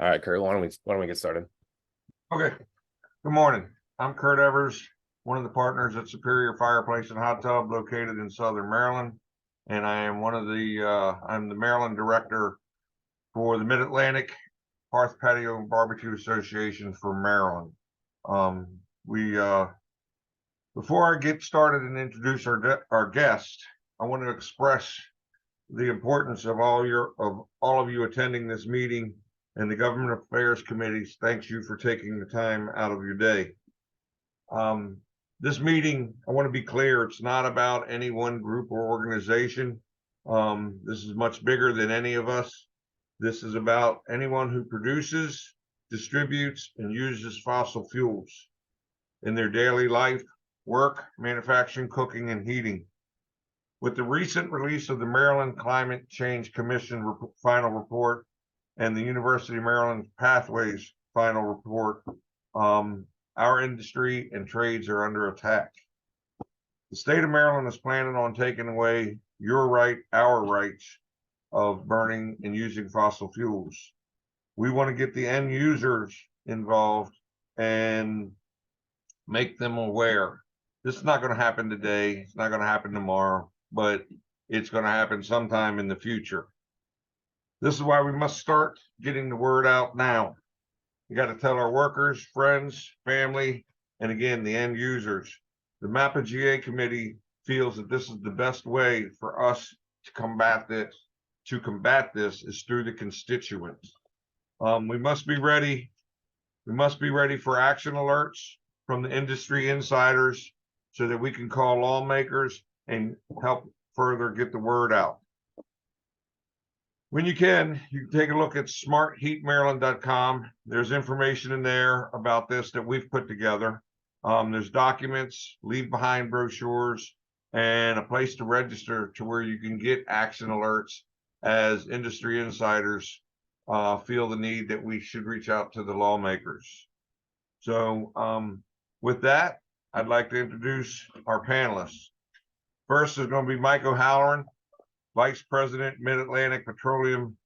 All right, Kurt, why don't we get started? Okay. Good morning. I'm Kurt Evers, one of the partners at Superior Fireplace and Hot Tub located in Southern Maryland. And I am I'm the Maryland director for the Mid-Atlantic Hearth Patio and Barbecue Association for Maryland. Before I get started and introduce our guest, I want to express the importance of all of you attending this meeting, and the Government Affairs Committee thanks you for taking the time out of your day. This meeting, I want to be clear, it's not about any one group or organization. This is much bigger than any of us. This is about anyone who produces, distributes, and uses fossil fuels in their daily life, work, manufacturing, cooking, and heating. With the recent release of the Maryland Climate Change Commission final report and the University of Maryland Pathways final report, our industry and trades are under attack. The state of Maryland is planning on taking away our rights of burning and using fossil fuels. We want to get the end users involved and make them aware. This is not going to happen today. It's not going to happen tomorrow, but it's going to happen sometime in the future. This is why we must start getting the word out now. We got to tell our workers, friends, family, and again, the end users. The MAPA GA committee feels that this is the best way for us to combat this. Is through the constituents. We must be ready. We must be ready for action alerts from the industry insiders so that we can call lawmakers and help further get the word out. When you can take a look at smartheatmaryland.com. There's information in there about this that we've put together. There's documents, leave behind brochures, and a place to register to where you can get action alerts as industry insiders feel the need that we should reach out to the lawmakers. So with that, I'd like to introduce our panelists. First is going to be Mike O'Halloran, Vice President, Mid-Atlantic Petroleum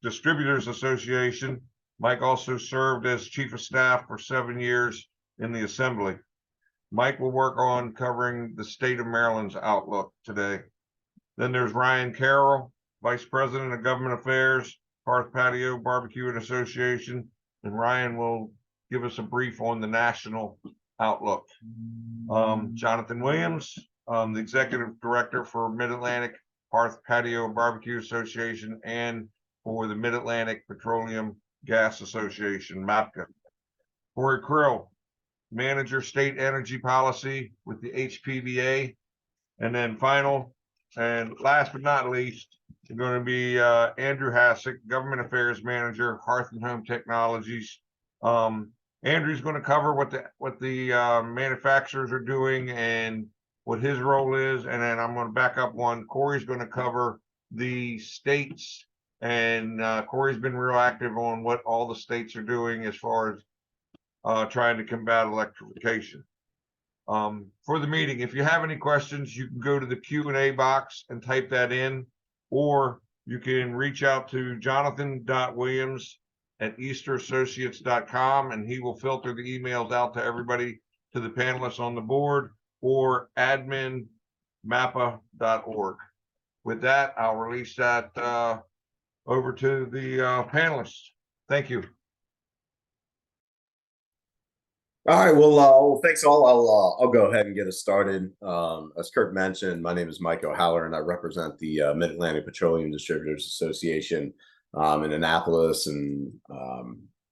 Distributors Association. Mike also served as Chief of Staff for 7 years in the Assembly. Mike will work on covering the state of Maryland's outlook today. Then there's Ryan Carroll, Vice President of Government Affairs, Hearth Patio Barbecue and Association, and Ryan will give us a brief on the national outlook. Jonathan Williams, the Executive Director for Mid-Atlantic Hearth Patio and Barbecue Association and for the Mid-Atlantic Petroleum Gas Association, MAPCA. Corey Krill, Manager State Energy Policy with the HPVA. And then final and last but not least, is going to be Andrew Hassick, Government Affairs Manager, Hearth and Home Technologies. Andrew's going to cover what the manufacturers are doing and what his role is, and then I'm going to back up one. Corey's going to cover the states, and Corey's been real active on what all the states are doing as far as trying to combat electrification. For the meeting, if you have any questions, you can go to the Q&A box and type that in, or you can reach out to jonathan.williams@easterassociates.com, and he will filter the emails out to everybody, to the panelists on the board, or admin.mappa.org. With that, I'll release that over to the panelists. Thank you. All right. Well, thanks all. I'll go ahead and get us started. As Kurt mentioned, my name is Mike O'Halloran. I represent the Mid-Atlantic Petroleum Distributors Association in Annapolis. And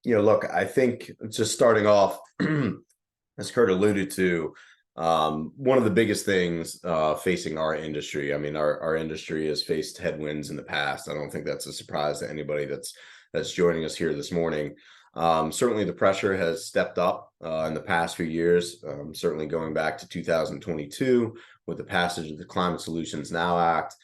look, I think just starting off, as Kurt alluded to, one of the biggest things facing our industry. I mean, our industry has faced headwinds in the past. I don't think that's a surprise to anybody that's joining us here this morning. Certainly the pressure has stepped up in the past few years, certainly going back to 2022 with the passage of the Climate Solutions Now Act,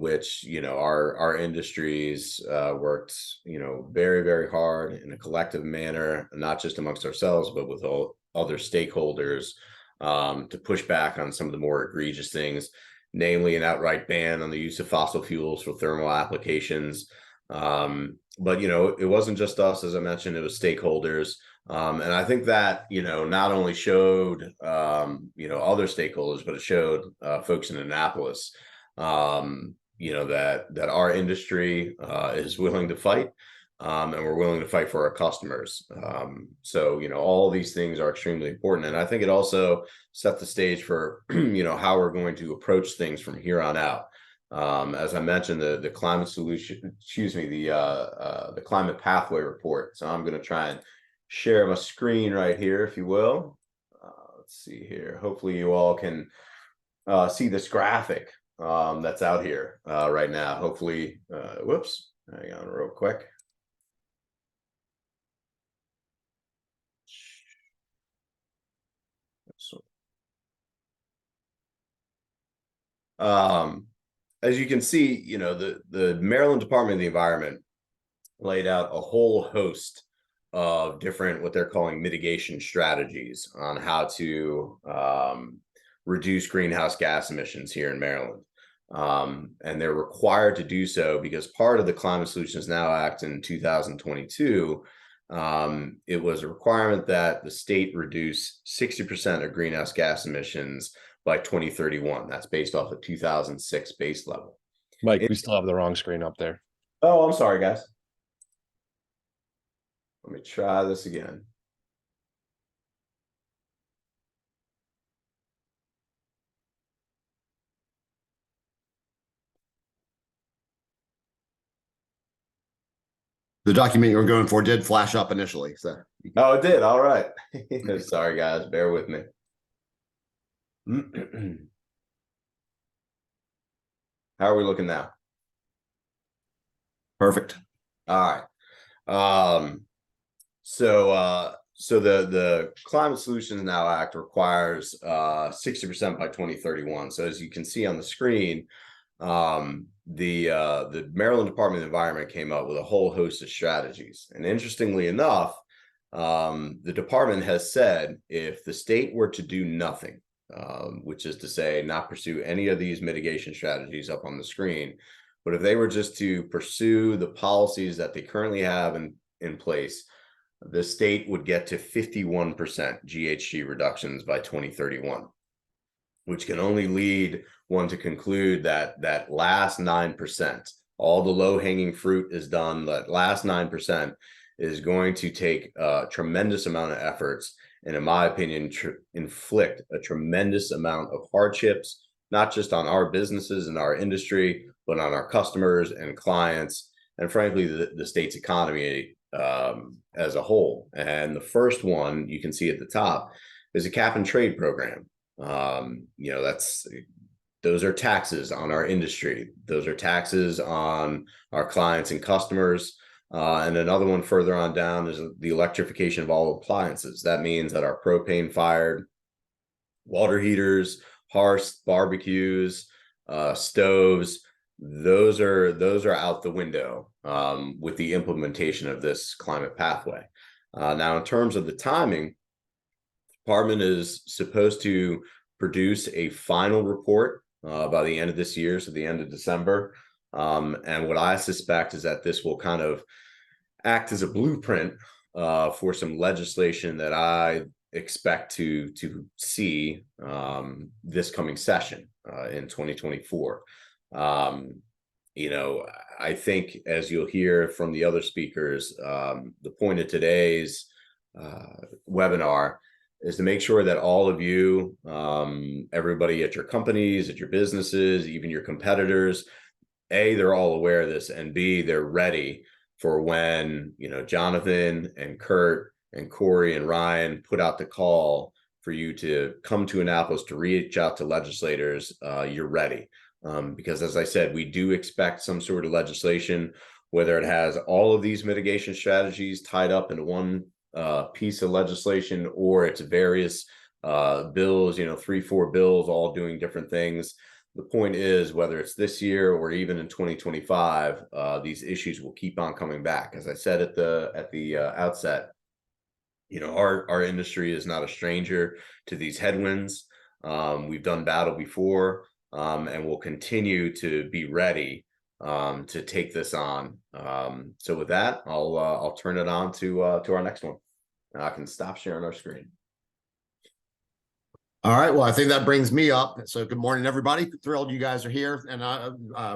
which, our industries worked, very, very hard in a collective manner, not just amongst ourselves, but with all other stakeholders to push back on some of the more egregious things, namely an outright ban on the use of fossil fuels for thermal applications, But it wasn't just us, as I mentioned, it was stakeholders. And I think that, not only showed, other stakeholders, but it showed folks in Annapolis, that our industry is willing to fight. And we're willing to fight for our customers. So, all these things are extremely important. And I think it also set the stage for, how we're going to approach things from here on out. As I mentioned, the climate solution, the climate pathway report. So I'm going to try and share my screen right here, if you will. Let's see here. Hopefully you all can see this graphic that's out here right now. Hopefully, whoops, hang on real quick. As you can see, the Maryland Department of the Environment laid out a whole host of different, what they're calling mitigation strategies on how to reduce greenhouse gas emissions here in Maryland. And they're required to do so because part of the Climate Solutions Now Act in 2022, it was a requirement that the state reduce 60% of greenhouse gas emissions by 2031. That's based off of 2006 base level. Mike, we still have the wrong screen up there. Oh, I'm sorry, guys. Let me try this again. The document you were going for did flash up initially. So Oh, it did. All right. Sorry, guys. Bear with me. How are we looking now? perfect. All right. So the Climate Solutions Now Act requires 60% by 2031. So as you can see on the screen, the Maryland Department of Environment came up with a whole host of strategies. And interestingly enough, the department has said if the state were to do nothing, which is to say not pursue any of these mitigation strategies up on the screen, but if they were just to pursue the policies that they currently have in place, the state would get to 51% GHG reductions by 2031, which can only lead one to conclude that that last 9%, all the low-hanging fruit is done. That last 9% is going to take a tremendous amount of efforts, and in my opinion, inflict a tremendous amount of hardships, not just on our businesses and our industry, but on our customers and clients, and frankly, the state's economy as a whole. And the first one you can see at the top is a cap and trade program. Those are taxes on our industry. Those are taxes on our clients and customers. And another one further on down is the electrification of all appliances. That means that our propane fired water heaters, hearths, barbecues, stoves, those are out the window with the implementation of this climate pathway. Now, in terms of the timing, the department is supposed to produce a final report by the end of this year, so the end of December. And what I suspect is that this will kind of act as a blueprint for some legislation that I expect to see this coming session in 2024. I think, as you'll hear from the other speakers, the point of today's webinar is to make sure that all of you, everybody at your companies, at your businesses, even your competitors, A, they're all aware of this, and B, they're ready for when, Jonathan and Kurt and Corey and Ryan put out the call for you to come to Annapolis to reach out to legislators, you're ready. Because as I said, we do expect some sort of legislation, whether it has all of these mitigation strategies tied up in one piece of legislation, or it's various bills, 3-4 bills, all doing different things. The point is, whether it's this year or even in 2025, these issues will keep on coming back. As I said at the outset, our industry is not a stranger to these headwinds. We've done battle before, and we'll continue to be ready to take this on. So with that, I'll turn it on to our next one. I can stop sharing our screen. All right. Well, I think that brings me up. So good morning, everybody. Thrilled you guys are here. And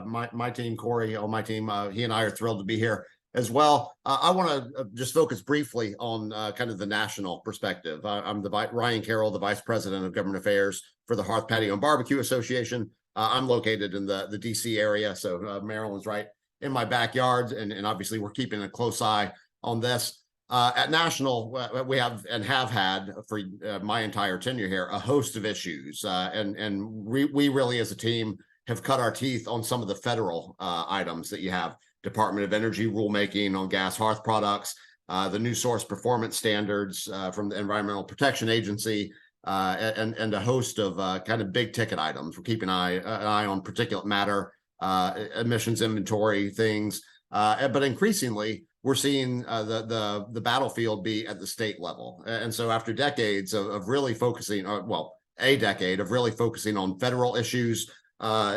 my team, Corey, on my team, he and I are thrilled to be here as well. I want to just focus briefly on kind of the national perspective. I'm Ryan Carroll, the Vice President of Government Affairs for the Hearth Patio and Barbecue Association. I'm located in the DC area, so Maryland's right in my backyard, and obviously we're keeping a close eye on this. At national, we have and have had for my entire tenure here a host of issues, and we really as a team have cut our teeth on some of the federal items that you have. Department of Energy rulemaking on gas hearth products, the new source performance standards from the Environmental Protection Agency, and a host of kind of big ticket items. We're keeping an eye on particulate matter, emissions inventory things, but increasingly we're seeing the battlefield be at the state level. And so after decades of really focusing, a decade of really focusing on federal issues,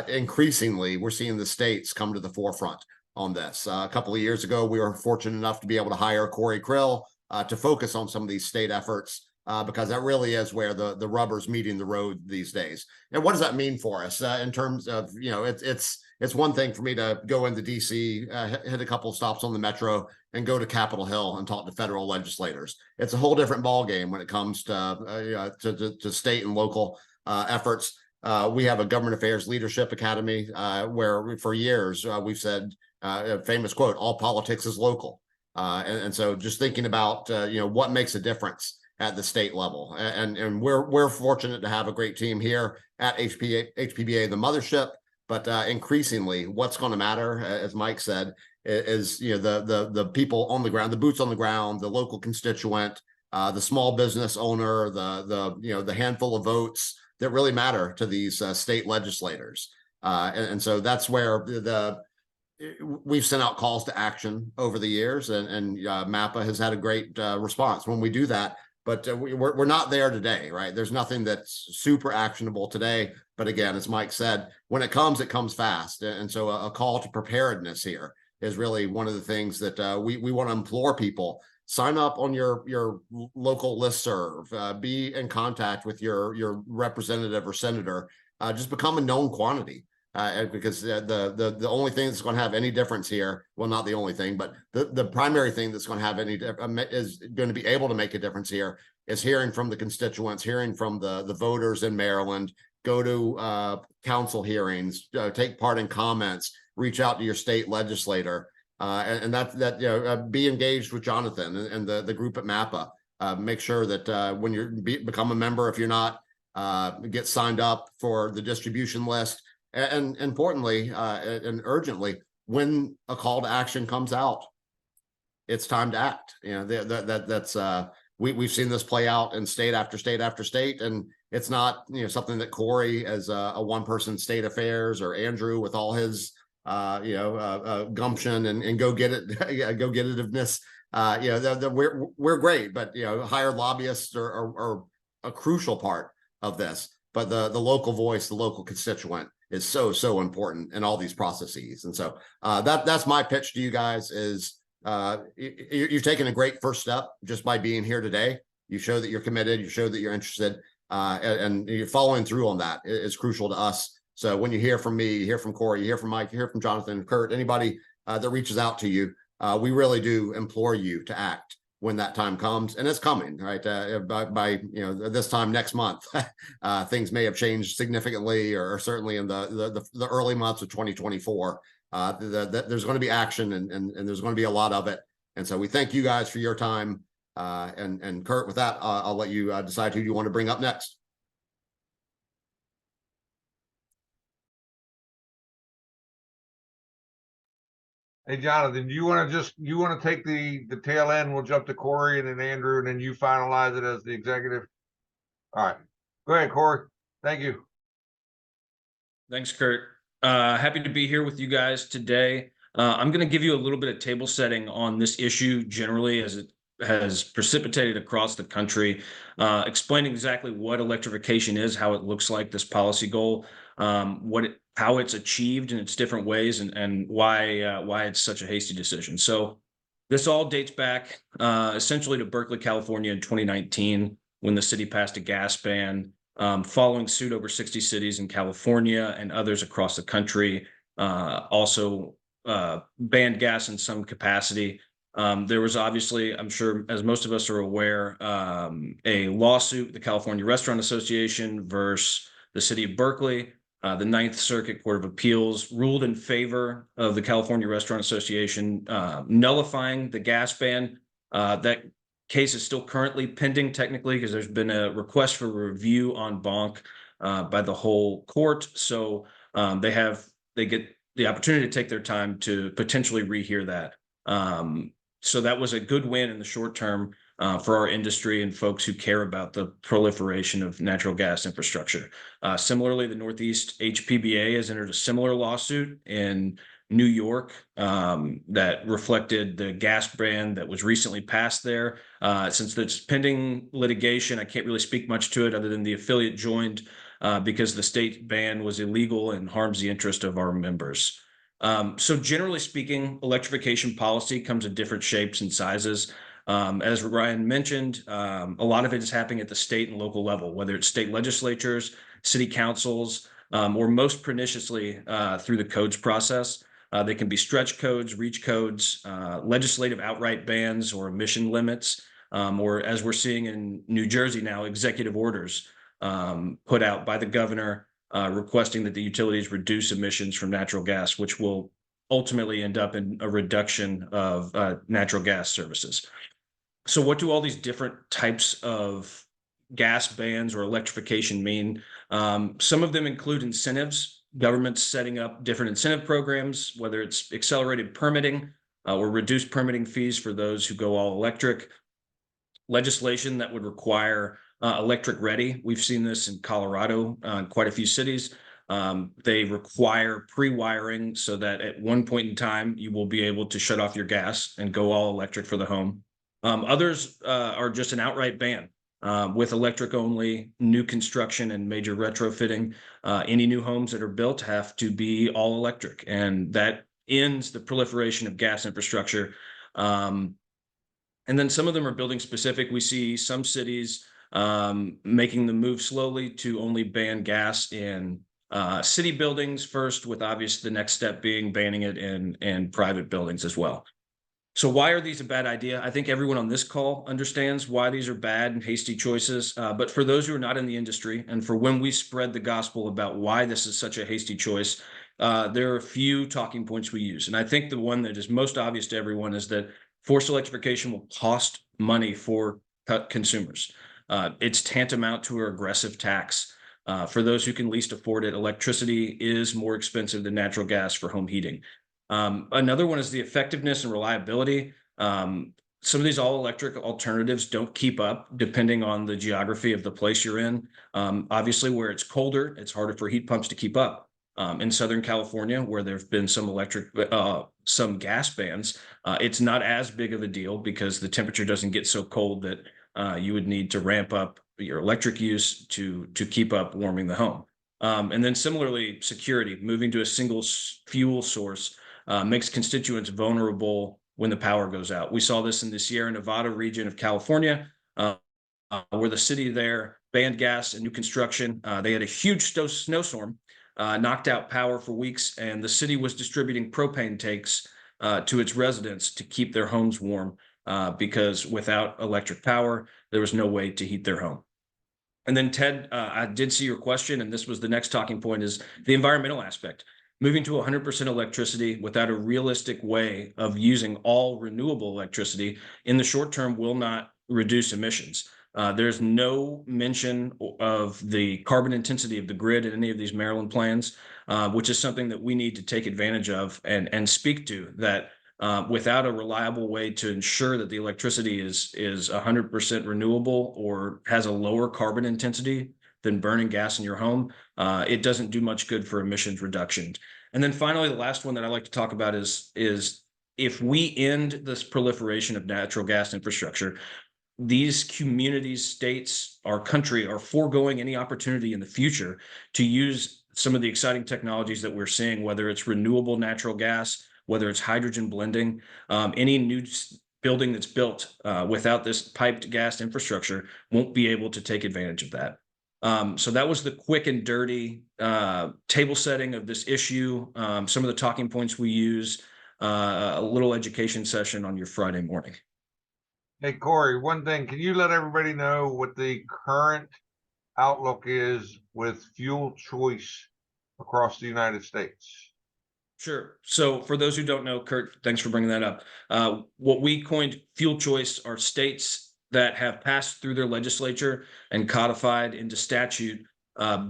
increasingly we're seeing the states come to the forefront on this. A couple of years ago, we were fortunate enough to be able to hire Corey Krill to focus on some of these state efforts because that really is where the rubber's meeting the road these days. And what does that mean for us in terms of, it's one thing for me to go into DC, hit a couple of stops on the metro, and go to Capitol Hill and talk to federal legislators. It's a whole different ballgame when it comes to state and local efforts. We have a Government Affairs Leadership Academy where for years we've said a famous quote, all politics is local. And so just thinking about, what makes a difference at the state level. And we're fortunate to have a great team here at HPBA, the mothership. But increasingly, what's going to matter, as Mike said, is the people on the ground, the boots on the ground, the local constituent, the small business owner, the handful of votes that really matter to these state legislators. And so that's where we've sent out calls to action over the years, and MAPA has had a great response when we do that. But we're not there today, right? There's nothing that's super actionable today. But again, as Mike said, when it comes fast. And so a call to preparedness here is really one of the things that we want to implore people. Sign up on your local listserv, be in contact with your representative or senator, just become a known quantity. Because the only thing that's going to have any difference here, well, not the only thing, but the primary thing that's going to have is going to be able to make a difference here is hearing from the constituents, hearing from the voters in Maryland, go to council hearings, take part in comments, reach out to your state legislator, and be engaged with Jonathan and the group at MAPA. Make sure that when you become a member, if you're not, get signed up for the distribution list. And importantly and urgently, when a call to action comes out, it's time to act. That's we've seen this play out in state after state after state, and it's not something that Corey as a one-person state affairs or Andrew with all his gumption and go get it go get itiveness. We're great, but hired lobbyists are a crucial part of this. But the local voice, the local constituent, is so important in all these processes. And so that's my pitch to you guys is you've taken a great first step just by being here today. You show that you're committed, you show that you're interested, and you're following through on that is crucial to us. So when you hear from me, you hear from Corey, you hear from Mike, you hear from Jonathan, Kurt, anybody that reaches out to you, we really do implore you to act when that time comes, and it's coming, right? By this time next month, things may have changed significantly, or certainly in the early months of 2024. There's going to be action, and there's going to be a lot of it. And so we thank you guys for your time. And Kurt, with that, I'll let you decide who you want to bring up next. Hey, Jonathan, do you want to take the tail end? We'll jump to Corey and then Andrew, and then you finalize it as the executive. All right, go ahead, Corey. Thank you. Thanks, Kurt. Happy to be here with you guys today. I'm going to give you a little bit of table setting on this issue generally as it has precipitated across the country, explaining exactly what electrification is, how it looks like, this policy goal, how it's achieved in its different ways, and why it's such a hasty decision. So this all dates back essentially to Berkeley, California in 2019, when the city passed a gas ban, following suit over 60 cities in California and others across the country also banned gas in some capacity. There was obviously, I'm sure, as most of us are aware, a lawsuit, the California Restaurant Association versus the city of Berkeley. The Ninth Circuit Court of Appeals ruled in favor of the California Restaurant Association, nullifying the gas ban. That case is still currently pending technically because there's been a request for review en banc by the whole court. So they get the opportunity to take their time to potentially rehear that. So that was a good win in the short term for our industry and folks who care about the proliferation of natural gas infrastructure. Similarly, the Northeast HPBA has entered a similar lawsuit in New York that reflected the gas ban that was recently passed there. Since it's pending litigation, I can't really speak much to it other than the affiliate joined because the state ban was illegal and harms the interest of our members. So generally speaking, electrification policy comes in different shapes and sizes. As Ryan mentioned, a lot of it is happening at the state and local level, whether it's state legislatures, city councils, or most perniciously through the codes process. They can be stretch codes, reach codes, legislative outright bans or emission limits, or as we're seeing in New Jersey now, executive orders put out by the governor requesting that the utilities reduce emissions from natural gas, which will ultimately end up in a reduction of natural gas services. So what do all these different types of gas bans or electrification mean? Some of them include incentives, governments setting up different incentive programs, whether it's accelerated permitting or reduced permitting fees for those who go all electric, legislation that would require electric ready. We've seen this in Colorado, in quite a few cities. They require pre-wiring so that at one point in time, you will be able to shut off your gas and go all electric for the home. Others are just an outright ban with electric only, new construction and major retrofitting. Any new homes that are built have to be all electric, and that ends the proliferation of gas infrastructure. And then some of them are building specific. We see some cities making the move slowly to only ban gas in city buildings first, with obvious the next step being banning it in private buildings as well. So why are these a bad idea? I think everyone on this call understands why these are bad and hasty choices. But for those who are not in the industry, and for when we spread the gospel about why this is such a hasty choice, there are a few talking points we use. And I think the one that is most obvious to everyone is that forced electrification will cost money for consumers. It's tantamount to an aggressive tax. For those who can least afford it, electricity is more expensive than natural gas for home heating. Another one is the effectiveness and reliability. Some of these all-electric alternatives don't keep up depending on the geography of the place you're in. Obviously, where it's colder, it's harder for heat pumps to keep up. In Southern California, where there have been some gas bans, it's not as big of a deal because the temperature doesn't get so cold that you would need to ramp up your electric use to keep up warming the home. And then similarly, security, moving to a single fuel source makes constituents vulnerable when the power goes out. We saw this in the Sierra Nevada region of California, where the city there banned gas and new construction. They had a huge snowstorm, knocked out power for weeks, and the city was distributing propane tanks to its residents to keep their homes warm because without electric power, there was no way to heat their home. And then Ted, I did see your question, and this was the next talking point, is the environmental aspect. Moving to 100% electricity without a realistic way of using all renewable electricity in the short term will not reduce emissions. There's no mention of the carbon intensity of the grid in any of these Maryland plans, which is something that we need to take advantage of and speak to, that without a reliable way to ensure that the electricity is 100% renewable or has a lower carbon intensity than burning gas in your home, it doesn't do much good for emissions reduction. And then finally, the last one that I like to talk about is if we end this proliferation of natural gas infrastructure, these communities, states, our country are foregoing any opportunity in the future to use some of the exciting technologies that we're seeing, whether it's renewable natural gas, whether it's hydrogen blending, any new building that's built without this piped gas infrastructure won't be able to take advantage of that. So that was the quick and dirty table setting of this issue. Some of the talking points we use, a little education session on your Friday morning. Hey, Corey, one thing, can you let everybody know what the current outlook is with fuel choice across the United States? Sure. So for those who don't know, Kurt, thanks for bringing that up. What we coined fuel choice are states that have passed through their legislature and codified into statute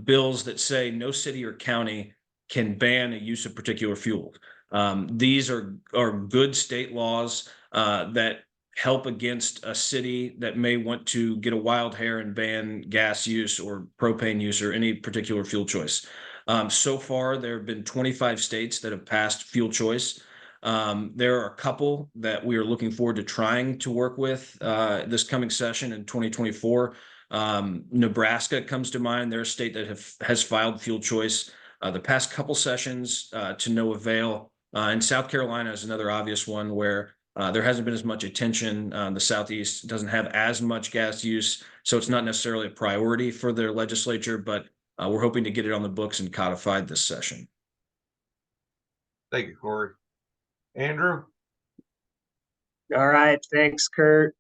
bills that say no city or county can ban a use of particular fuel. These are good state laws that help against a city that may want to get a wild hair and ban gas use or propane use or any particular fuel choice. So far, there have been 25 states that have passed fuel choice. There are a couple that we are looking forward to trying to work with this coming session in 2024. Nebraska comes to mind. They're a state that has filed fuel choice the past couple sessions to no avail. And South Carolina is another obvious one where there hasn't been as much attention. The Southeast doesn't have as much gas use, so it's not necessarily a priority for their legislature, but we're hoping to get it on the books and codified this session. Thank you, Corey. Andrew? All right, thanks, Kurt.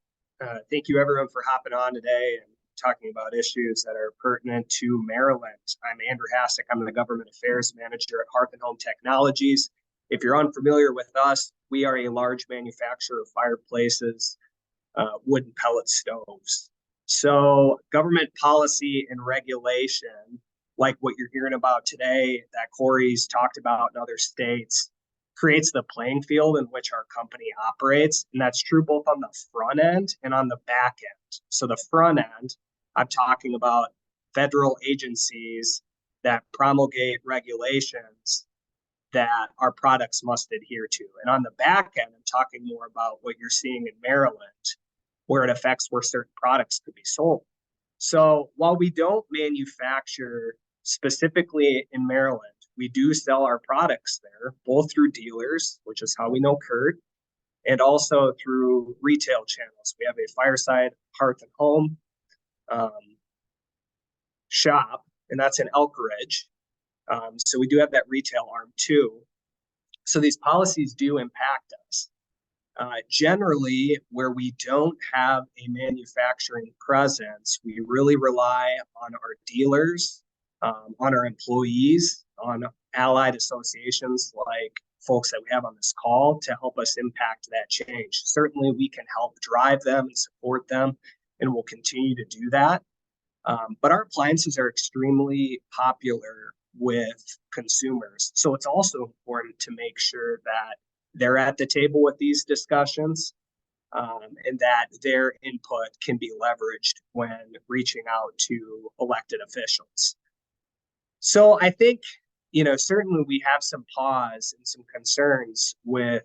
Thank you, everyone, for hopping on today and talking about issues that are pertinent to Maryland. I'm Andrew Hassick. I'm the Government Affairs Manager at Hearth and Home Technologies. If you're unfamiliar with us, we are a large manufacturer of fireplaces, wood and pellet stoves. So government policy and regulation, like what you're hearing about today, that Corey's talked about in other states, creates the playing field in which our company operates. And that's true both on the front end and on the back end. So the front end, I'm talking about federal agencies that promulgate regulations that our products must adhere to. And on the back end, I'm talking more about what you're seeing in Maryland, where it affects where certain products could be sold. So while we don't manufacture specifically in Maryland, we do sell our products there, both through dealers, which is how we know Kurt, and also through retail channels. We have a Fireside Hearth and Home shop, and that's in Elk Ridge. So we do have that retail arm too. So these policies do impact us. Generally, where we don't have a manufacturing presence, we really rely on our dealers, on our employees, on allied associations like folks that we have on this call to help us impact that change. Certainly, we can help drive them and support them, and we'll continue to do that. But our appliances are extremely popular with consumers. So it's also important to make sure that they're at the table with these discussions and that their input can be leveraged when reaching out to elected officials. So I think, certainly we have some pause and some concerns with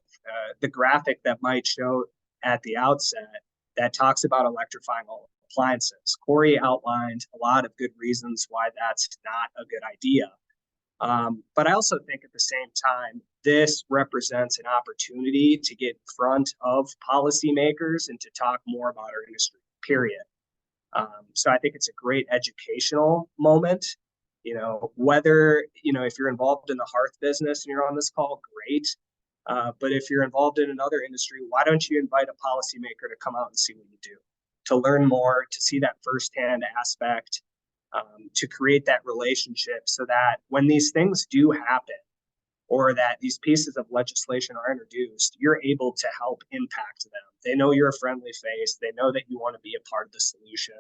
the graphic that might show at the outset that talks about electrifying all appliances. Corey outlined a lot of good reasons why that's not a good idea. But I also think at the same time, this represents an opportunity to get in front of policymakers and to talk more about our industry, period. So I think it's a great educational moment. Whether, if you're involved in the hearth business and you're on this call, great. But if you're involved in another industry, why don't you invite a policymaker to come out and see what you do, to learn more, to see that firsthand aspect, to create that relationship so that when these things do happen or that these pieces of legislation are introduced, you're able to help impact them. They know you're a friendly face. They know that you want to be a part of the solution.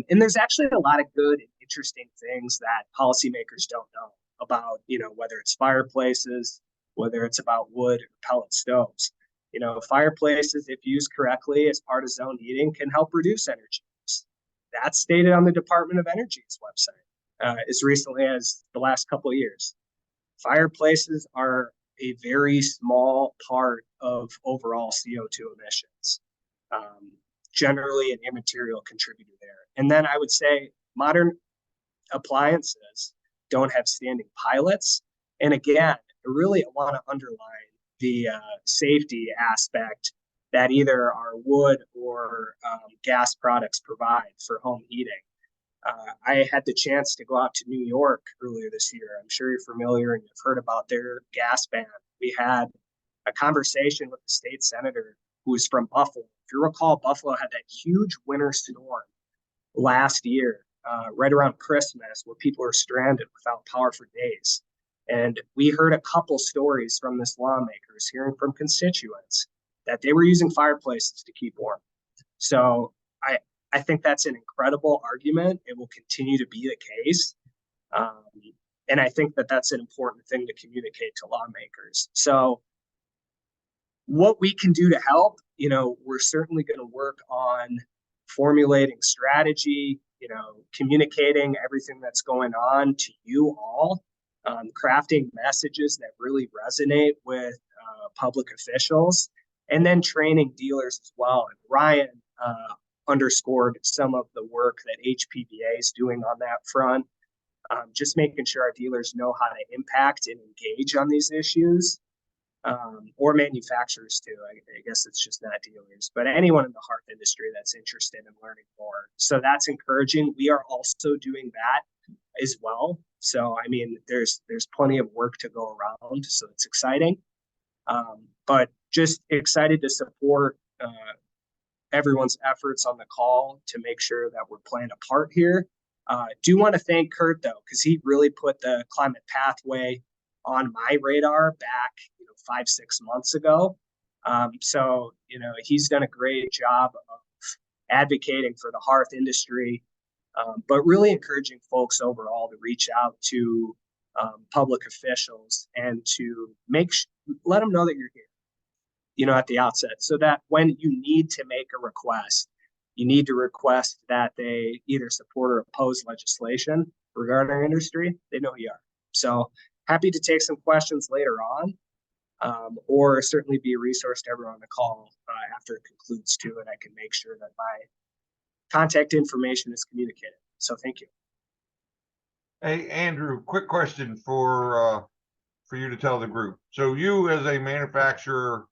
And there's actually a lot of good and interesting things that policymakers don't know about, whether it's fireplaces, whether it's about wood or pellet stoves. Fireplaces, if used correctly as part of zone heating, can help reduce energy use. That's stated on the Department of Energy's website as recently as the last couple of years. Fireplaces are a very small part of overall CO2 emissions, generally an immaterial contributor there. And then I would say modern appliances don't have standing pilots. And again, I really want to underline the safety aspect that either our wood or gas products provide for home heating. I had the chance to go out to New York earlier this year. I'm sure you're familiar and you've heard about their gas ban. We had a conversation with the state senator who was from Buffalo. If you recall, Buffalo had that huge winter storm last year, right around Christmas, where people were stranded without power for days. And we heard a couple stories from this lawmakers, hearing from constituents that they were using fireplaces to keep warm. So I think that's an incredible argument. It will continue to be the case. And I think that that's an important thing to communicate to lawmakers. So what we can do to help, we're certainly going to work on formulating strategy, communicating everything that's going on to you all, crafting messages that really resonate with public officials, and then training dealers as well. And Ryan underscored some of the work that HPBA is doing on that front, just making sure our dealers know how to impact and engage on these issues, or manufacturers too. I guess it's just not dealers, but anyone in the hearth industry that's interested in learning more. So that's encouraging. We are also doing that as well. So, I mean, there's plenty of work to go around, so it's exciting. But just excited to support everyone's efforts on the call to make sure that we're playing a part here. Do want to thank Kurt though, because he really put the climate pathway on my radar back 5-6 months ago. So he's done a great job of advocating for the hearth industry, but really encouraging folks overall to reach out to public officials and to let them know that you're here, at the outset, so that when you need to make a request, you need to request that they either support or oppose legislation regarding our industry. They know who you are. So happy to take some questions later on, or certainly be a resource to everyone on the call after it concludes too, and I can make sure that my contact information is communicated. So thank you. Hey, Andrew, quick question for you to tell the group. So you as a manufacturer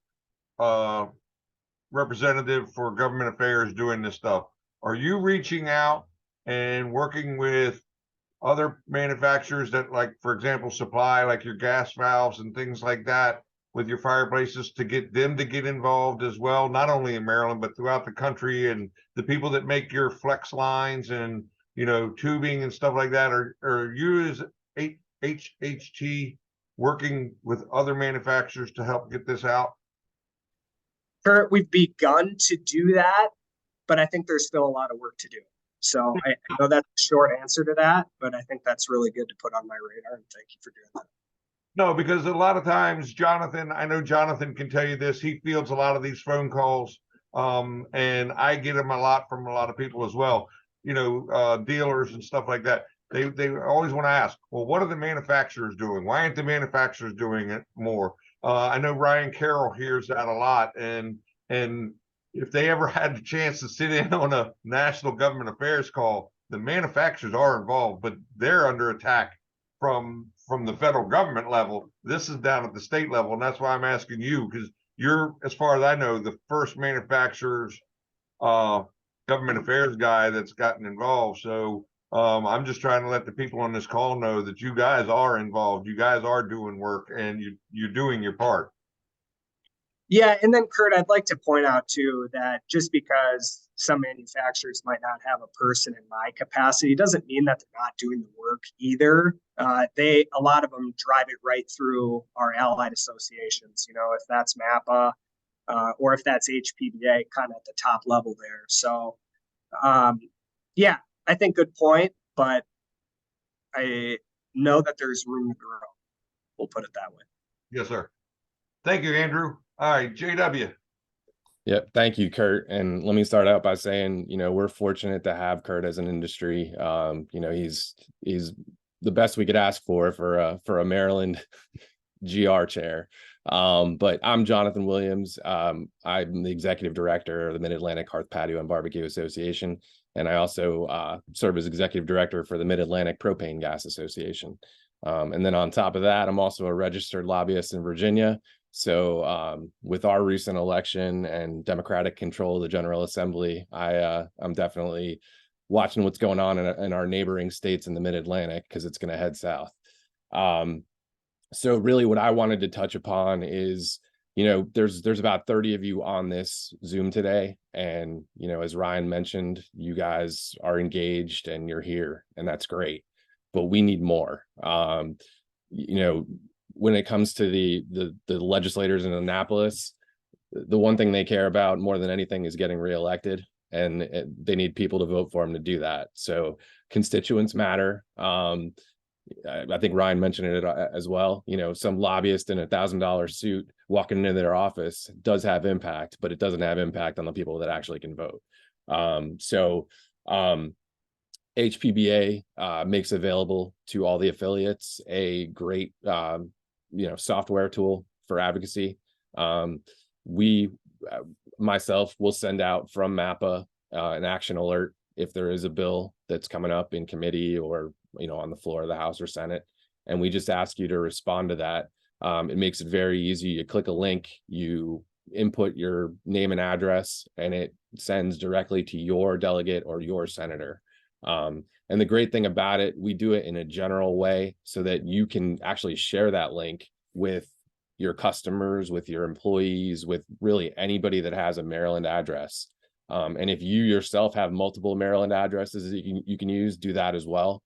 representative for government affairs doing this stuff, are you reaching out and working with other manufacturers that, like, for example, supply like your gas valves and things like that with your fireplaces, to get them to get involved as well, not only in Maryland, but throughout the country, and the people that make your flex lines and, tubing and stuff like that? Are you as HHT working with other manufacturers to help get this out? Kurt, we've begun to do that, but I think there's still a lot of work to do. So I know that's a short answer to that, but I think that's really good to put on my radar, and thank you for doing that. No, because a lot of times, Jonathan, I know Jonathan can tell you this, he fields a lot of these phone calls, and I get them a lot from a lot of people as well, dealers and stuff like that. They always want to ask, well, what are the manufacturers doing? Why aren't the manufacturers doing it more? I know Ryan Carroll hears that a lot, and if they ever had the chance to sit in on a national government affairs call, the manufacturers are involved, but they're under attack from the federal government level. This is down at the state level, and that's why I'm asking you, because you're, as far as I know, the first manufacturers government affairs guy that's gotten involved. So I'm just trying to let the people on this call know that you guys are involved, you guys are doing work, and you're doing your part. Yeah, and then Kurt, I'd like to point out too that just because some manufacturers might not have a person in my capacity doesn't mean that they're not doing the work either. A lot of them drive it right through our allied associations, if that's MAPA or if that's HPBA, kind of at the top level there. So yeah, I think good point, but I know that there's room to grow. We'll put it that way. Yes, sir. Thank you, Andrew. All right, JW. Yep. Thank you, Kurt. And let me start out by saying, we're fortunate to have Kurt as an industry. He's the best we could ask for a Maryland GR chair. But I'm Jonathan Williams. I'm the executive director of the Mid-Atlantic Hearth Patio and Barbecue Association. And I also serve as executive director for the Mid-Atlantic Propane Gas Association. And then on top of that, I'm also a registered lobbyist in Virginia. So with our recent election and Democratic control of the General Assembly, I'm definitely watching what's going on in our neighboring states in the Mid-Atlantic, because it's going to head south. So really what I wanted to touch upon is, there's about 30 of you on this Zoom today. And, as Ryan mentioned, you guys are engaged and you're here, and that's great, but we need more. When it comes to the legislators in Annapolis, the one thing they care about more than anything is getting reelected, and they need people to vote for them to do that. So constituents matter. I think Ryan mentioned it as well. Some lobbyist in $1,000 suit walking into their office does have impact, but it doesn't have impact on the people that actually can vote. HPBA makes available to all the affiliates a great software tool for advocacy. Myself will send out from MAPPA an action alert if there is a bill that's coming up in committee or on the floor of the House or Senate, and we just ask you to respond to that. It makes it very easy. You click a link, you input your name and address, and it sends directly to your delegate or your senator. And the great thing about it, we do it in a general way so that you can actually share that link with your customers, with your employees, with really anybody that has a Maryland address. And if you yourself have multiple Maryland addresses that you can use, do that as well.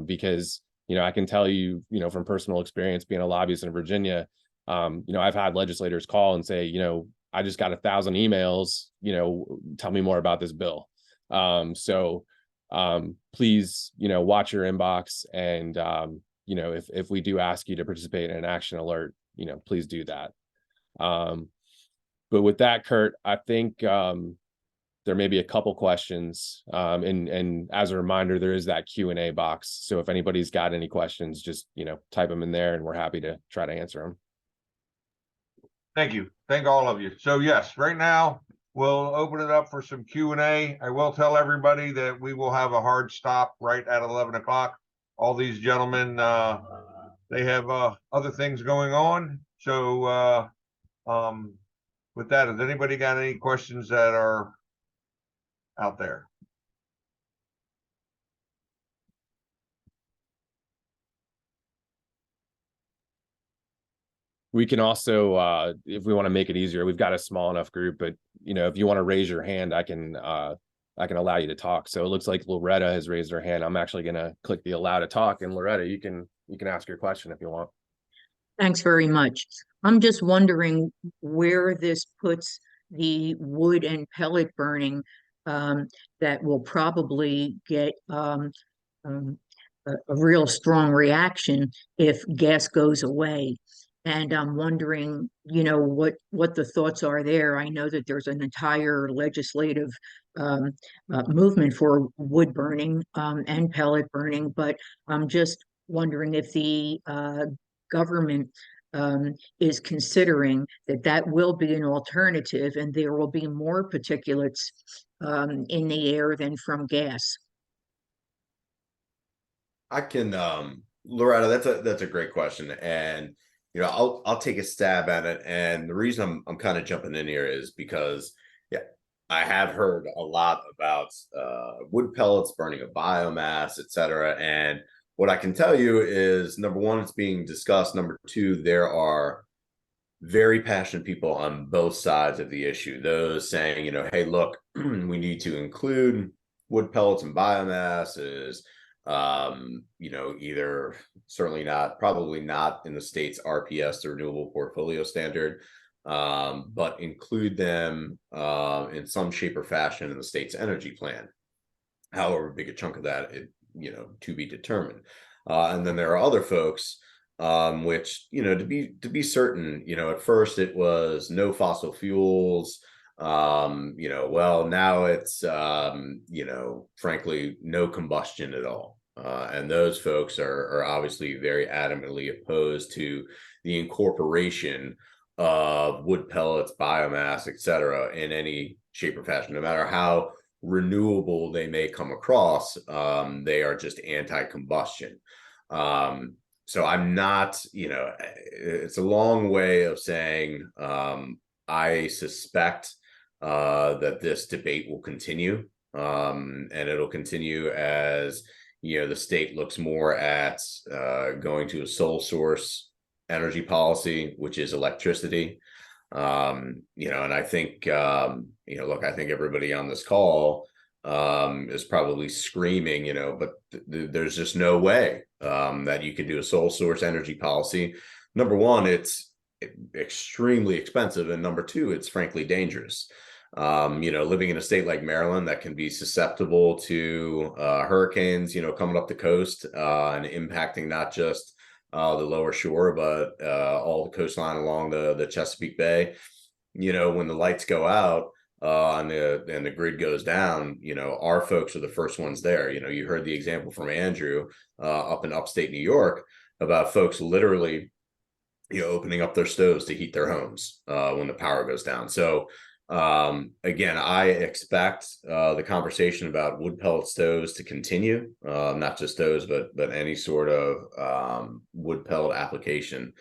Because, I can tell you, from personal experience being a lobbyist in Virginia, I've had legislators call and say, I just got 1,000 emails, tell me more about this bill. Please, watch your inbox, and, if we do ask you to participate in an action alert, please do that. But with that, Kurt, I think, there may be a couple questions, and as a reminder, there is that Q&A box. So if anybody's got any questions, just type them in there, and we're happy to try to answer them. Thank you. Thank all of you. So yes, right now we'll open it up for some Q&A. I will tell everybody that we will have a hard stop right at 11 o'clock. All these gentlemen, they have other things going on. So with that, has anybody got any questions that are out there? We can also, if we want to make it easier, we've got a small enough group, but if you want to raise your hand, I can allow you to talk. So it looks like Loretta has raised her hand. I'm actually going to click the allow to talk, and Loretta, you can ask your question if you want. Thanks very much. I'm just wondering where this puts the wood and pellet burning that will probably get a real strong reaction if gas goes away. And I'm wondering, what the thoughts are there. I know that there's an entire legislative movement for wood burning and pellet burning, but I'm just wondering if the government is considering that will be an alternative, and there will be more particulates in the air than from gas. I can, Loretta, that's a great question, and I'll take a stab at it. And the reason I'm kind of jumping in here is because I have heard a lot about wood pellets, burning of biomass, etc. And what I can tell you is, number one, it's being discussed. Number two, there are very passionate people on both sides of the issue. Those saying, hey, look, we need to include wood pellets and biomass is, either certainly not, probably not in the state's RPS, the Renewable Portfolio Standard, but include them in some shape or fashion in the state's energy plan. However big a chunk of that, to be determined. And then there are other folks, which, to be certain, at first it was no fossil fuels. Well, now it's, frankly, no combustion at all. And those folks are obviously very adamantly opposed to the incorporation of wood pellets, biomass, etc., in any shape or fashion, no matter how renewable they may come across. They are just anti-combustion. So I'm not, it's a long way of saying I suspect that this debate will continue, and it'll continue as the state looks more at going to a sole source energy policy, which is electricity. And I think look, I think everybody on this call is probably screaming, but there's just no way that you could do a sole source energy policy. Number one, it's extremely expensive, and number two, it's frankly dangerous. Living in a state like Maryland that can be susceptible to hurricanes, coming up the coast and impacting not just the lower shore, but all the coastline along the Chesapeake Bay. When the lights go out and the grid goes down, our folks are the first ones there. You heard the example from Andrew up in upstate New York about folks literally, opening up their stoves to heat their homes when the power goes down. So again, I expect the conversation about wood pellet stoves to continue, not just stoves, but any sort of wood pellet application.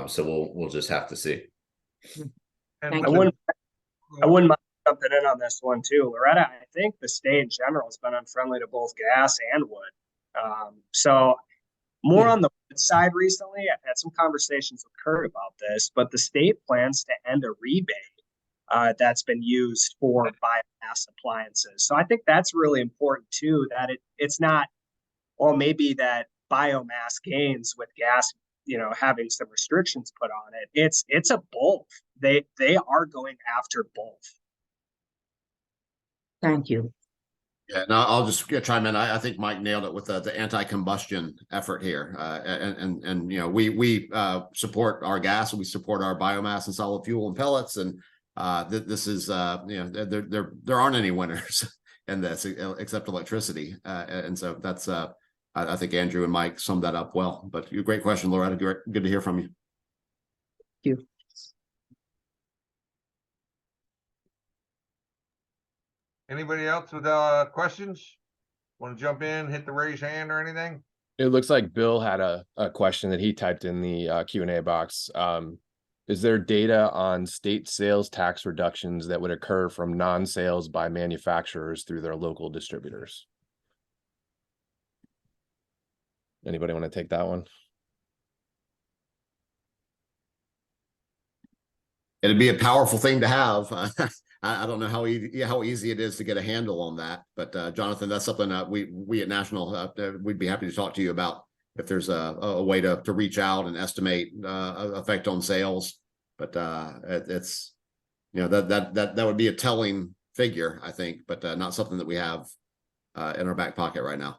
So we'll just have to see. And Thank I you. wouldn't mind jumping in on this one too, Loretta. I think the state in general has been unfriendly to both gas and wood. So more on the wood side recently, I've had some conversations with Kurt about this, but the state plans to end a rebate that's been used for biomass appliances. So I think that's really important too, that it's not, well, maybe that biomass gains with gas, having some restrictions put on it. It's a both. They are going after both. Thank you. Yeah, no, I'll just chime in. I think Mike nailed it with the anti-combustion effort here, and we support our gas, and we support our biomass and solid fuel and pellets, and this is there aren't any winners in this except electricity, and so that's I think Andrew and Mike summed that up well. But great question, Loretta. Good to hear from you. Thank you. anybody else with questions? Want to jump in, hit the raise hand or anything? It looks like Bill had a question that he typed in the Q&A box. Is there data on state sales tax reductions that would occur from non-sales by manufacturers through their local distributors? Anybody want to take that one? It'd be a powerful thing to have. I don't know how easy it is to get a handle on that, but Jonathan, that's something that we at National we'd be happy to talk to you about if there's a way to reach out and estimate effect on sales. But it's that would be a telling figure, I think, but not something that we have in our back pocket right now.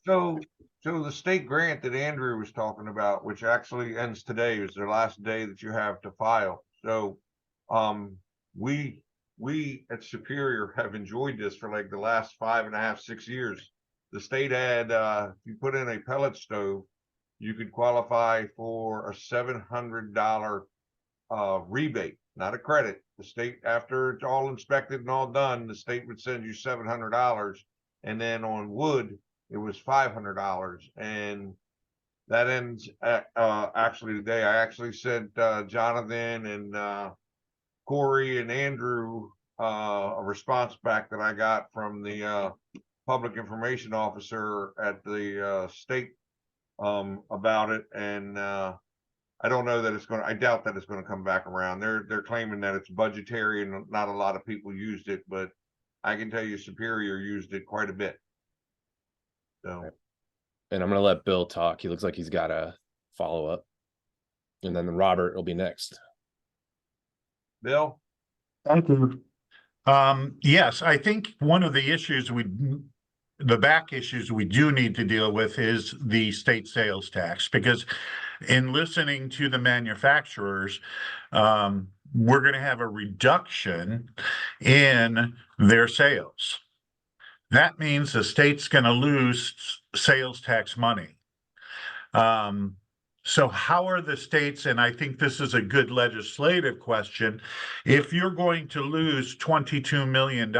So the state grant that Andrew was talking about, which actually ends today, is the last day that you have to file. So we at Superior have enjoyed this for like the last 5.5, 6 years. The state had if you put in a pellet stove, you could qualify for a $700 rebate, not a credit. The state, after it's all inspected and all done, the state would send you $700, and then on wood it was $500, and that ends actually today. I actually sent Jonathan and Corey and Andrew a response back that I got from the public information officer at the state about it, and I don't know that it's going to, I doubt that it's going to come back around. They're claiming that it's budgetary and not a lot of people used it, but I can tell you Superior used it quite a bit. So, And I'm going to let Bill talk. He looks like he's got a follow-up. And then Robert will be next. Bill? Thank you. Yes, I think one of the issues the back issues we do need to deal with is the state sales tax, because in listening to the manufacturers, we're going to have a reduction in their sales. That means the state's going to lose sales tax money. So how are the states, and I think this is a good legislative question, if you're going to lose $22 million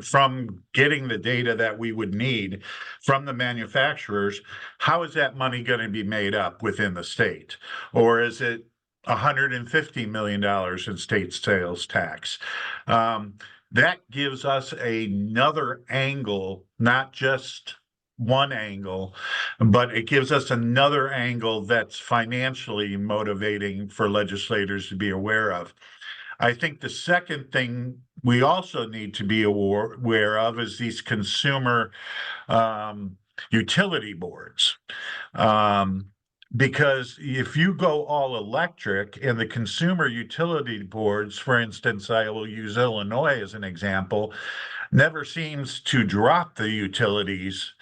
from getting the data that we would need from the manufacturers, how is that money going to be made up within the state? Or is it $150 million in state sales tax? That gives us another angle, not just one angle, but it gives us another angle that's financially motivating for legislators to be aware of. I think the second thing we also need to be aware of is these consumer utility boards. Because if you go all electric and the consumer utility boards, for instance, I will use Illinois as an example, never seems to drop the utilities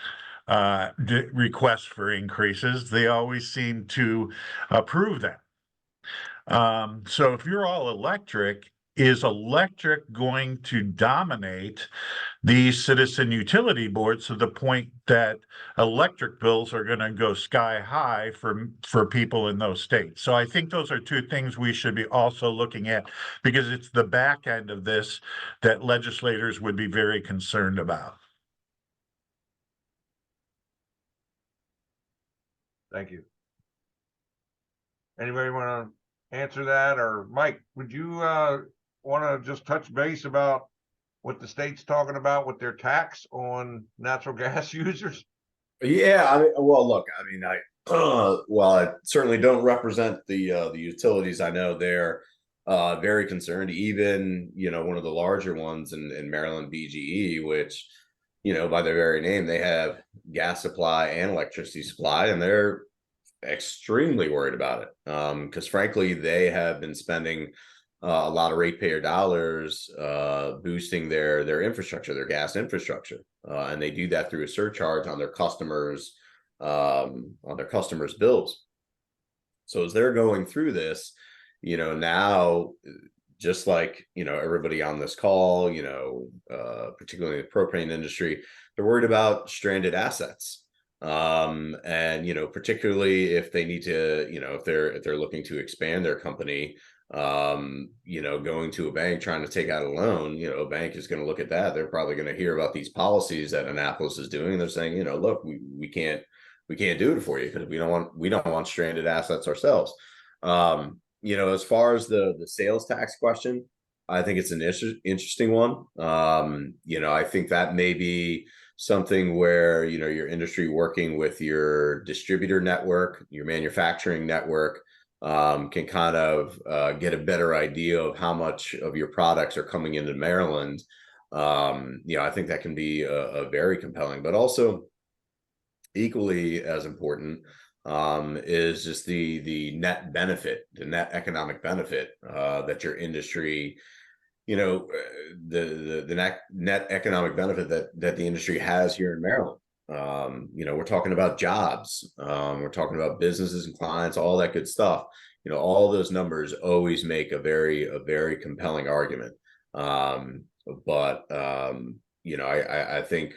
requests for increases. They always seem to approve them. So if you're all electric, is electric going to dominate these citizen utility boards to the point that electric bills are going to go sky high for people in those states? So I think those are two things we should be also looking at, because it's the back end of this that legislators would be very concerned about. Thank you. Anybody want to answer that? Or Mike, would you want to just touch base about what the state's talking about with their tax on natural gas users? Yeah, I mean, well, look, I mean, well, I certainly don't represent the utilities. I know they're very concerned. Even, you know, one of the larger ones in Maryland, BGE, which, you know, by their very name, they have gas supply and electricity supply, and they're extremely worried about it. Because frankly, they have been spending a lot of ratepayer dollars boosting their infrastructure, their gas infrastructure, and they do that through a surcharge on their customers' bills. So as they're going through this, you know, now, just like, you know, everybody on this call, you know, particularly the propane industry, they're worried about stranded assets. And, you know, particularly if they need to, you know, if they're looking to expand their company, you know, going to a bank trying to take out a loan, you know, a bank is going to look at that. They're probably going to hear about these policies that Annapolis is doing. They're saying, you know, look, we can't do it for you because we don't want stranded assets ourselves. You know, as far as the sales tax question, I think it's an interesting one. You know, I think that may be something where, you know, your industry working with your distributor network, your manufacturing network, can kind of get a better idea of how much of your products are coming into Maryland. You know, I think that can be a very compelling, but also equally as important is just the net benefit, the net economic benefit that your industry, you know, the net economic benefit that the industry has here in Maryland. You know, we're talking about jobs, we're talking about businesses and clients, all that good stuff. You know, all those numbers always make a very compelling argument. But you know, I think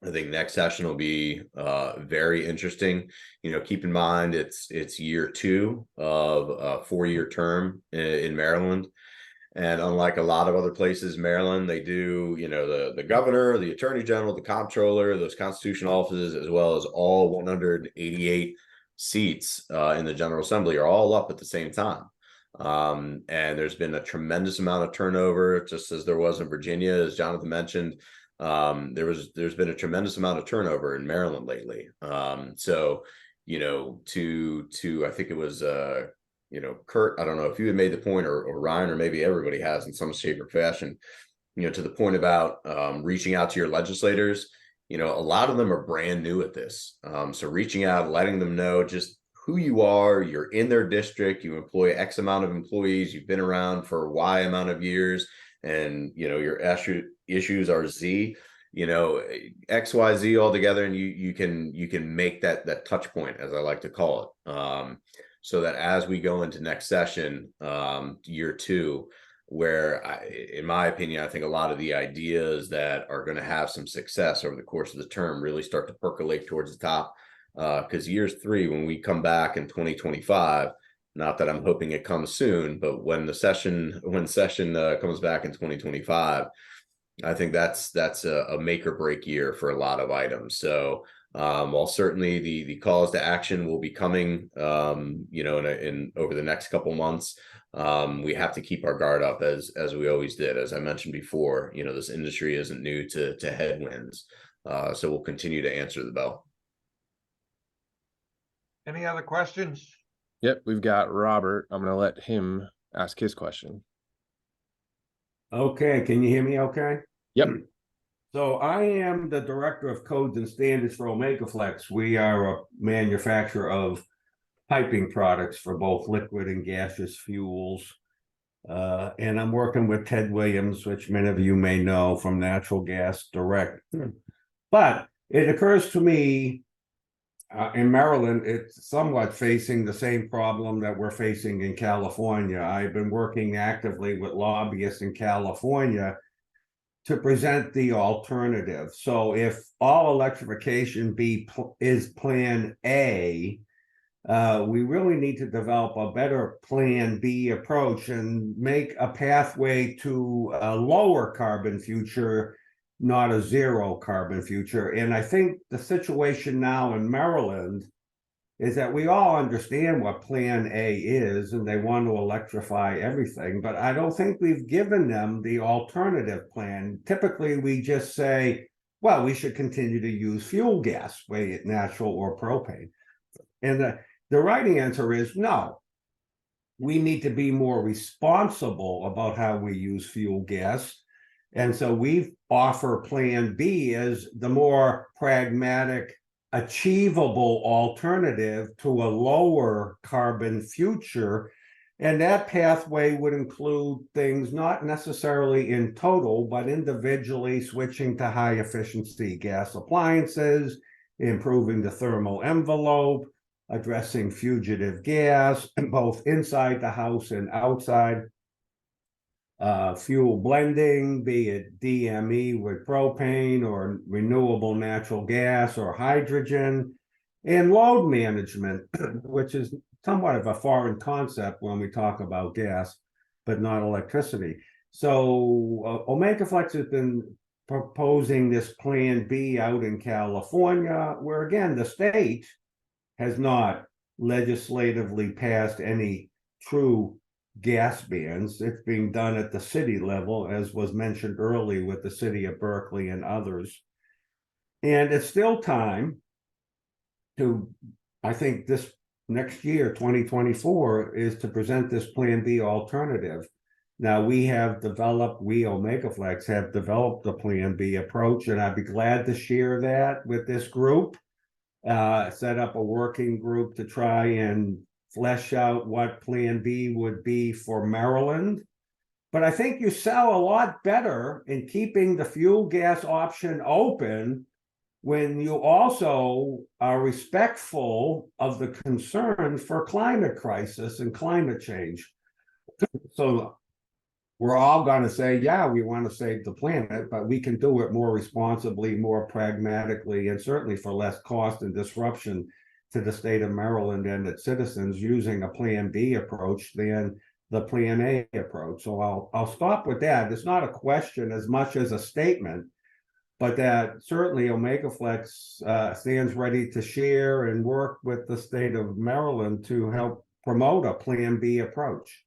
next session will be very interesting. You know, keep in mind it's year 2 of a 4-year term in Maryland. And unlike a lot of other places, Maryland, they do, you know, the governor, the attorney general, the comptroller, those constitutional offices, as well as all 188 seats in the General Assembly are all up at the same time. And there's been a tremendous amount of turnover, just as there was in Virginia, as Jonathan mentioned. There's been a tremendous amount of turnover in Maryland lately. So, you know, to I think it was you know, Kurt, I don't know if you had made the point, or Ryan, or maybe everybody has in some shape or fashion, you know, to the point about reaching out to your legislators. You know, a lot of them are brand new at this. So reaching out, letting them know just who you are, you're in their district, you employ X amount of employees, you've been around for Y amount of years, and, you know, your issues are Z, you know, X, Y, Z all together, and you can make that touch point, as I like to call it. So that as we go into next session, year 2, where in my opinion, I think a lot of the ideas that are going to have some success over the course of the term really start to percolate towards the top. Because years 3, when we come back in 2025, not that I'm hoping it comes soon, but when session comes back in 2025, I think that's a make or break year for a lot of items. So while certainly the calls to action will be coming, in over the next couple months, we have to keep our guard up as we always did. As I mentioned before, this industry isn't new to headwinds, so we'll continue to answer the bell. Any other questions? Yep, we've got Robert. I'm going to let him ask his question. Okay, can you hear me okay? Yep. So I am the Director of Codes and Standards for Omegaflex. We are a manufacturer of piping products for both liquid and gaseous fuels. And I'm working with Ted Williams, which many of you may know from Natural Gas Direct. But it occurs to me, in Maryland, it's somewhat facing the same problem that we're facing in California. I've been working actively with lobbyists in California to present the alternative. So if all electrification is plan A, we really need to develop a better plan B approach and make a pathway to a lower carbon future, not a zero carbon future. And I think the situation now in Maryland is that we all understand what plan A is and they want to electrify everything, but I don't think we've given them the alternative plan. Typically, we just say, well, we should continue to use fuel gas, whether it's natural or propane. And the right answer is no. We need to be more responsible about how we use fuel gas. And so we offer plan B as the more pragmatic, achievable alternative to a lower carbon future. And that pathway would include things not necessarily in total, but individually switching to high efficiency gas appliances, improving the thermal envelope, addressing fugitive gas, both inside the house and outside. Fuel blending, be it DME with propane or renewable natural gas or hydrogen, and load management, which is somewhat of a foreign concept when we talk about gas, but not electricity. So Omegaflex has been proposing this plan B out in California, where again, the state has not legislatively passed any true gas bans. It's being done at the city level, as was mentioned earlier with the city of Berkeley and others. And it's still time to, I think this next year, 2024, is to present this plan B alternative. Now we Omegaflex have developed the plan B approach, and I'd be glad to share that with this group. Set up a working group to try and flesh out what plan B would be for Maryland. But I think you sell a lot better in keeping the fuel gas option open when you also are respectful of the concern for climate crisis and climate change. So we're all going to say, yeah, we want to save the planet, but we can do it more responsibly, more pragmatically, and certainly for less cost and disruption to the state of Maryland and its citizens using a plan B approach than the plan A approach. So I'll stop with that. It's not a question as much as a statement, but that certainly Omegaflex stands ready to share and work with the state of Maryland to help promote a plan B approach.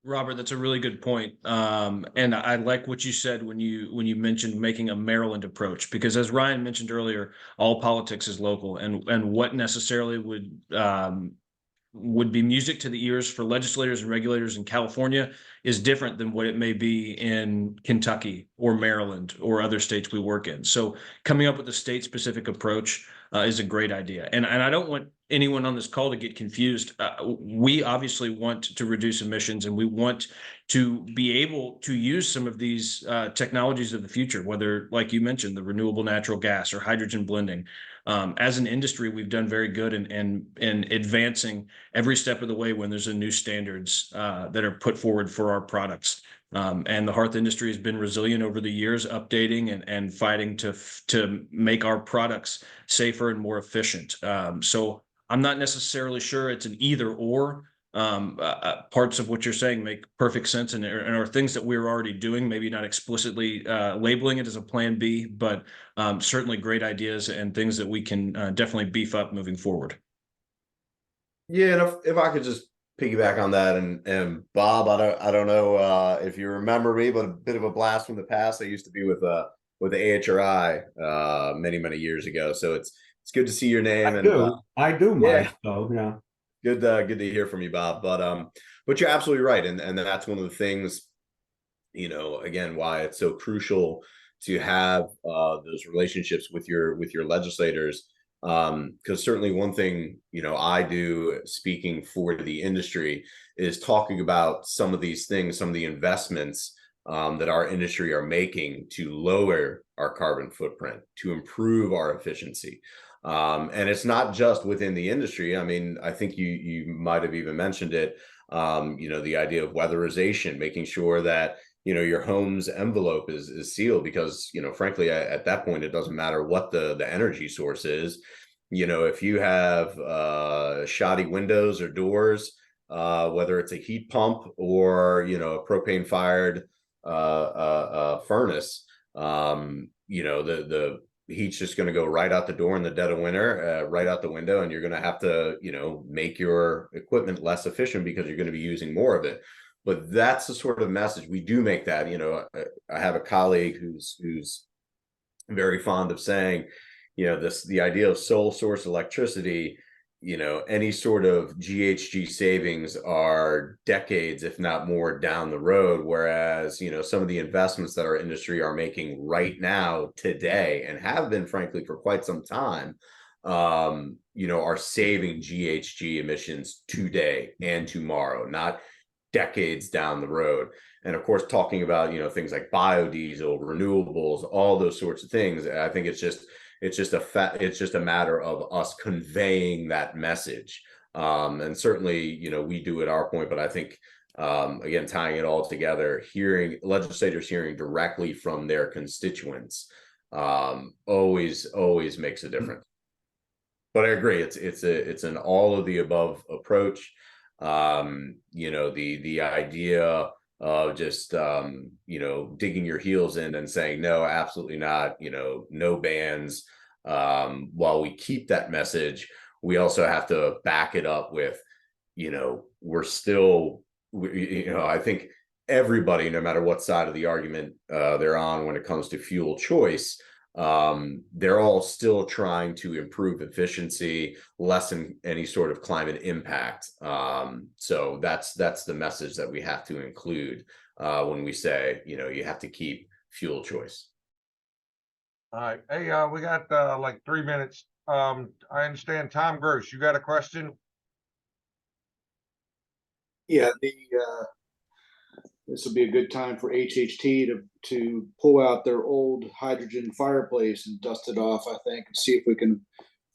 Robert, that's a really good point. And I like what you said when you mentioned making a Maryland approach, because as Ryan mentioned earlier, all politics is local, and what necessarily would be music to the ears for legislators and regulators in California is different than what it may be in Kentucky or Maryland or other states we work in. So coming up with a state-specific approach is a great idea. And I don't want anyone on this call to get confused. We obviously want to reduce emissions, and we want to be able to use some of these technologies of the future, whether, like you mentioned, the renewable natural gas or hydrogen blending. As an industry, we've done very good in advancing every step of the way when there's a new standards that are put forward for our products. And the hearth industry has been resilient over the years, updating and fighting to make our products safer and more efficient. So I'm not necessarily sure it's an either or. Parts of what you're saying make perfect sense and are things that we're already doing, maybe not explicitly labeling it as a plan B, but certainly great ideas and things that we can definitely beef up moving forward. Yeah, and if I could just piggyback on that, and Bob, I don't know if you remember me, but a bit of a blast from the past. I used to be with the AHRI many years ago, so it's good to see your name. I do, yeah. Mike. So yeah. Good to hear from you, Bob. But you're absolutely right, and that's one of the things, again, why it's so crucial to have those relationships with your legislators. Because certainly one thing I do, speaking for the industry, is talking about some of these things, some of the investments that our industry are making to lower our carbon footprint, to improve our efficiency. And it's not just within the industry. I mean, I think you might have even mentioned it. The idea of weatherization, making sure that your home's envelope is sealed, because frankly, at that point, it doesn't matter what the energy source is. If you have shoddy windows or doors, whether it's a heat pump or a propane fired furnace, the heat's just going to go right out the door in the dead of winter, right out the window, and you're going to have to make your equipment less efficient because you're going to be using more of it. But that's the sort of message we do make. That I have a colleague who's very fond of saying, the idea of sole source electricity, any sort of GHG savings are decades, if not more, down the road. Whereas, some of the investments that our industry are making right now, today, and have been, frankly, for quite some time, are saving GHG emissions today and tomorrow, not decades down the road. And of course, talking about, things like biodiesel, renewables, all those sorts of things, I think it's just a matter of us conveying that message. And certainly, we do at our point, but I think, again, tying it all together, legislators hearing directly from their constituents, always makes a difference. But I agree, it's an all of the above approach. The idea of just digging your heels in and saying no, absolutely not, no bans. While we keep that message, we also have to back it up with, we're still, I think everybody, no matter what side of the argument they're on when it comes to fuel choice, they're all still trying to improve efficiency, lessen any sort of climate impact. So that's the message that we have to include when we say, you have to keep fuel choice. All right. Hey, we got like 3 minutes. I understand Tom Gross, you got a question? Yeah, this will be a good time for HHT to pull out their old hydrogen fireplace and dust it off, I think, and see if we can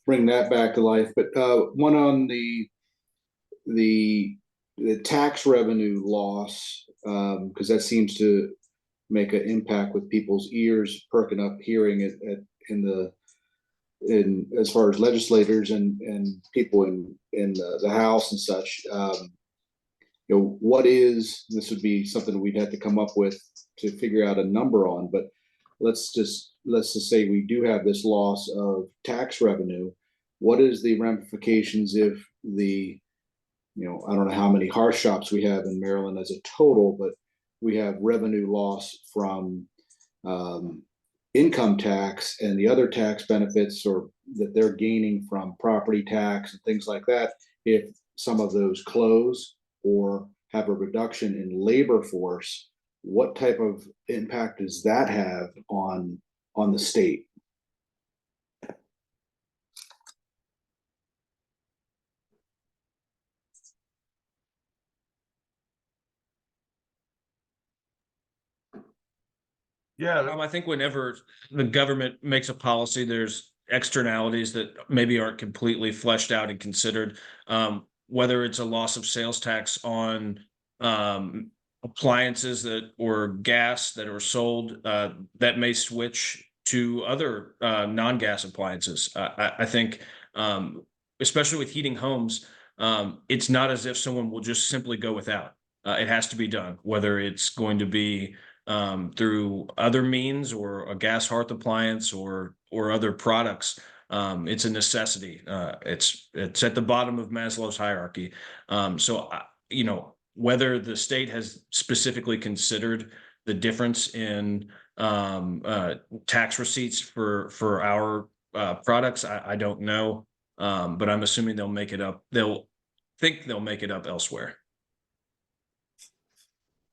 bring that back to life. But one on the tax revenue loss, because that seems to make an impact with people's ears perking up hearing it in as far as legislators and people in the House and such. What is, this would be something we'd have to come up with to figure out a number on, but let's just say we do have this loss of tax revenue. What is the ramifications if I don't know how many hearth shops we have in Maryland as a total, but we have revenue loss from income tax and the other tax benefits or that they're gaining from property tax and things like that. If some of those close or have a reduction in labor force, what type of impact does that have on the state? Yeah, I think whenever the government makes a policy, there's externalities that maybe aren't completely fleshed out and considered. Whether it's a loss of sales tax on appliances that or gas that are sold that may switch to other non-gas appliances. I think, especially with heating homes, it's not as if someone will just simply go without. It has to be done, whether it's going to be through other means or a gas hearth appliance or other products. It's a necessity. It's at the bottom of Maslow's hierarchy. So you know, whether the state has specifically considered the difference in tax receipts for our products, I don't know, but I'm assuming they'll make it up. They'll make it up elsewhere.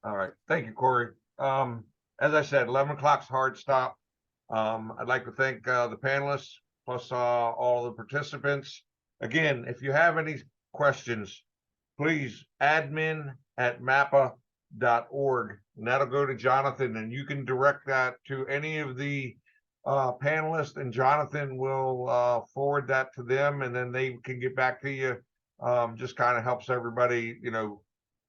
All right, thank you, Corey. As I said, 11 o'clock's hard stop. I'd like to thank the panelists plus all the participants. Again, if you have any questions, please admin@mappa.org, and that'll go to Jonathan, and you can direct that to any of the panelists, and Jonathan will forward that to them, and then they can get back to you. Just kind of helps everybody, you know,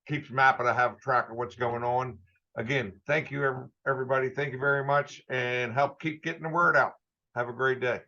keeps Mappa to have track of what's going on. Again, thank you, everybody. Thank you very much, and help keep getting the word out. Have a great day.